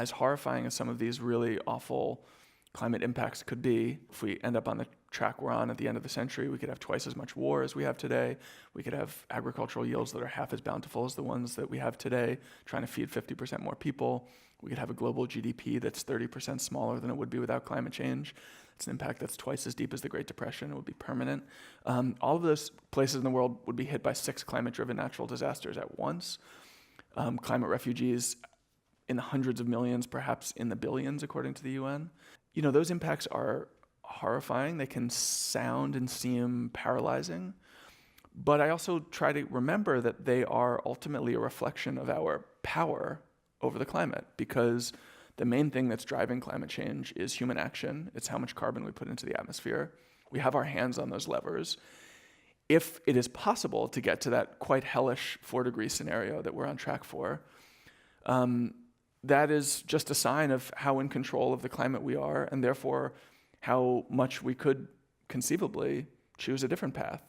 as horrifying as some of these really awful climate impacts could be, if we end up on the track we're on at the end of the century, we could have twice as much war as we have today. We could have agricultural yields that are half as bountiful as the ones that we have today, trying to feed 50% more people. We could have a global GDP that's 30% smaller than it would be without climate change. It's an impact that's twice as deep as the Great Depression. It would be permanent. All of those places in the world would be hit by 6 climate-driven natural disasters at once. Climate refugees in the hundreds of millions, perhaps in the billions, according to the UN. Those impacts are horrifying. They can sound and seem paralyzing. But I also try to remember that they are ultimately a reflection of our power over the climate, because the main thing that's driving climate change is human action. It's how much carbon we put into the atmosphere. We have our hands on those levers. If it is possible to get to that quite hellish 4-degree scenario that we're on track for, that is just a sign of how in control of the climate we are, and therefore how much we could conceivably choose a different path.